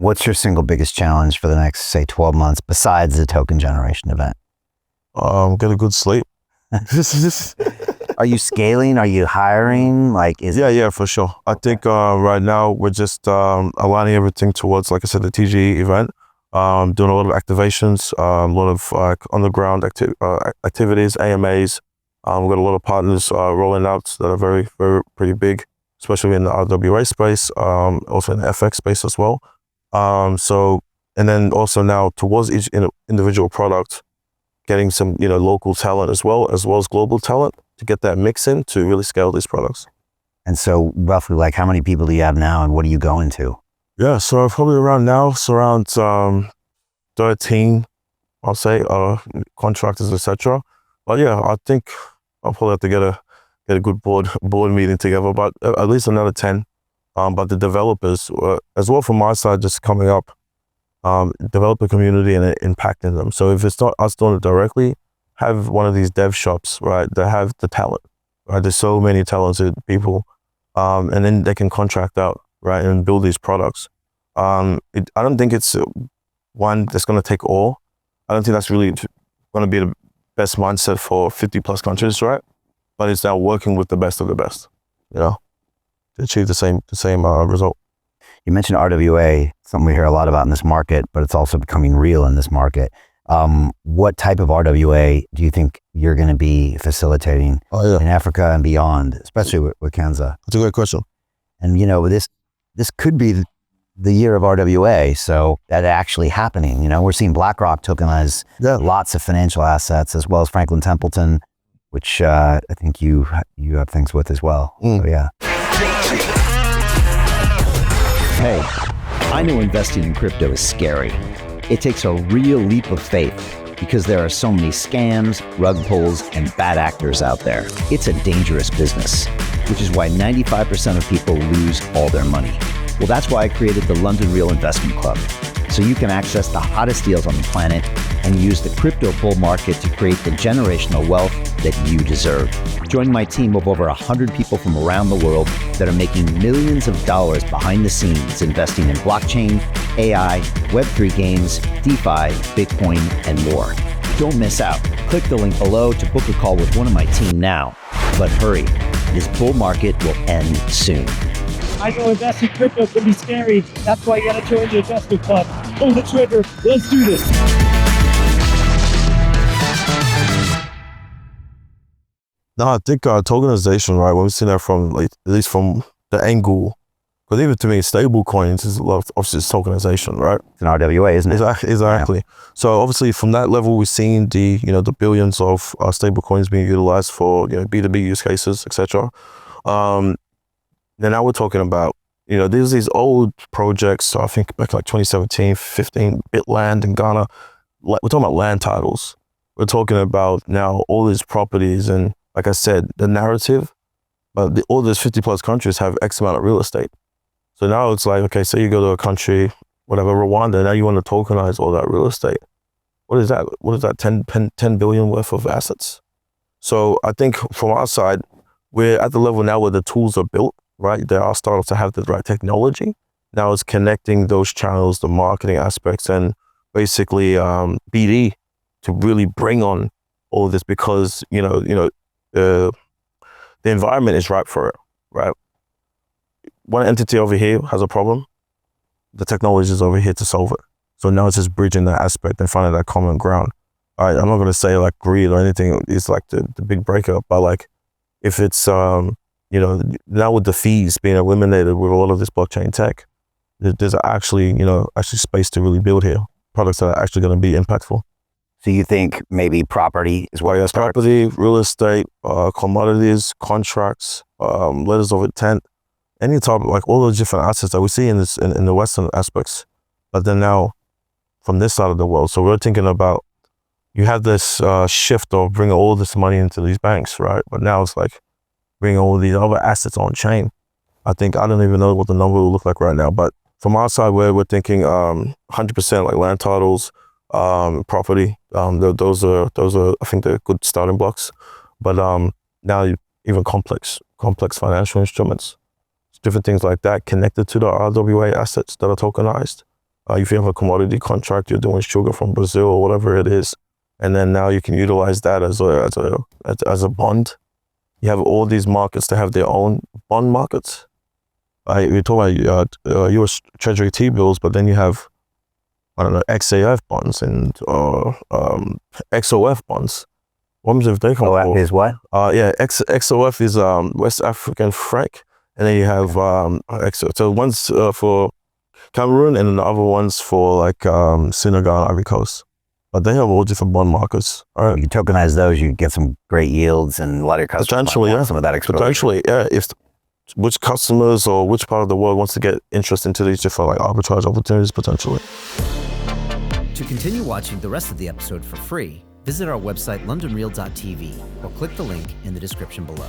What's your single biggest challenge for the next, say, 12 months besides the token generation event? Get a good sleep. Are you scaling? Are you hiring? Yeah, for sure. I think right now we're just aligning everything towards, like I said, the TGE event. Doing a lot of activations, a lot of underground activities, AMAs. We've got a lot of partners rolling out that are very, very pretty big, especially in the RWA space, also in the FX space as well. And then also now towards each individual product, getting some local talent as well as global talent to get that mix in to really scale these products. And so roughly how many people do you have now and what are you going to? Yeah, so probably around 13, I'll say, contractors, etc. But yeah, I think I'll probably have to get a good board meeting together, but at least another 10. But the developers, as well from my side, just coming up, developer community and impacting them. So if it's not us doing it directly, have one of these dev shops, right, that have the talent, right? There's so many talented people, and then they can contract out, right, and build these products. I don't think it's one that's going to take all. I don't think that's really going to be the best mindset for 50 plus countries, right? But it's now working with the best of the best, to achieve the same result. You mentioned RWA, something we hear a lot about in this market, but it's also becoming real in this market. What type of RWA do you think you're going to be facilitating in Africa and beyond, especially with Canza? That's a great question. And this could be the year of RWA, so that actually happening. We're seeing BlackRock tokenize lots of financial assets, as well as Franklin Templeton, which I think you have things with as well. So yeah. Hey, I know investing in crypto is scary. It takes a real leap of faith because there are so many scams, rug pulls, and bad actors out there. It's a dangerous business, which is why 95% of people lose all their money. Well, that's why I created the London Real Investment Club, so you can access the hottest deals on the planet and use the crypto bull market to create the generational wealth that you deserve. Join my team of over 100 people from around the world that are making millions of dollars behind the scenes investing in blockchain, AI, Web3 games, DeFi, Bitcoin, and more. Don't miss out. Click the link below to book a call with one of my team now. But hurry, this bull market will end soon. I know investing in crypto can be scary. That's why you gotta join the investment club. Pull the trigger. Let's do this. No, I think tokenization, right? When we see that from at least from the angle, because even to me, stable coins is a lot of, obviously it's tokenization, right? It's an RWA, isn't it? Exactly. Yeah. So obviously from that level, we've seen the the billions of stable coins being utilized for B2B use cases, etc. Then now we're talking about there's these old projects. So I think back like 2017, 15, Bitland in Ghana. We're talking about land titles. We're talking about now all these properties and, like I said, the narrative, but all those 50 plus countries have X amount of real estate. So now it's like, okay, say you go to a country, whatever, Rwanda, now you want to tokenize all that real estate. What is that? What is that, 10 billion worth of assets? So I think from our side, we're at the level now where the tools are built, right? They are starting to have the right technology. Now it's connecting those channels, the marketing aspects, and basically BD to really bring on all of this because, the environment is ripe for it, right? One entity over here has a problem. The technology is over here to solve it. So now it's just bridging that aspect and finding that common ground. All right, I'm not going to say like greed or anything. It's like the big breakup, but like if it's, now with the fees being eliminated with a lot of this blockchain tech, there's actually space to really build here, products that are actually going to be impactful. So you think maybe property is where it starts? Property, real estate, commodities, contracts, letters of intent, any type of like all those different assets that we see in the Western aspects, but then now from this side of the world. So we're thinking about, you have this shift of bringing all this money into these banks, right? But now it's like bringing all these other assets on chain. I don't even know what the number will look like right now, but from our side, we're thinking 100% like land titles, property. Those are I think they're good starting blocks. But now even complex financial instruments, different things like that connected to the RWA assets that are tokenized. If you have a commodity contract, you're doing sugar from Brazil or whatever it is, and then now you can utilize that as a bond. You have all these markets that have their own bond markets. We're talking about U.S. Treasury T-bills, but then you have, I don't know, XAF bonds and XOF bonds. What happens if they come OF is what? XOF is West African franc, and then you have so one's for Cameroon and then the other one's for like Senegal and Ivory Coast. But they have all different bond markets. All right. You tokenize those, you get some great yields, and a lot of your customers Potentially, might want yeah. some of that exposure. Potentially, yeah. If which customers or which part of the world wants to get interest into these different like arbitrage opportunities, potentially. To continue watching the rest of the episode for free, visit our website londonreal.tv or click the link in the description below.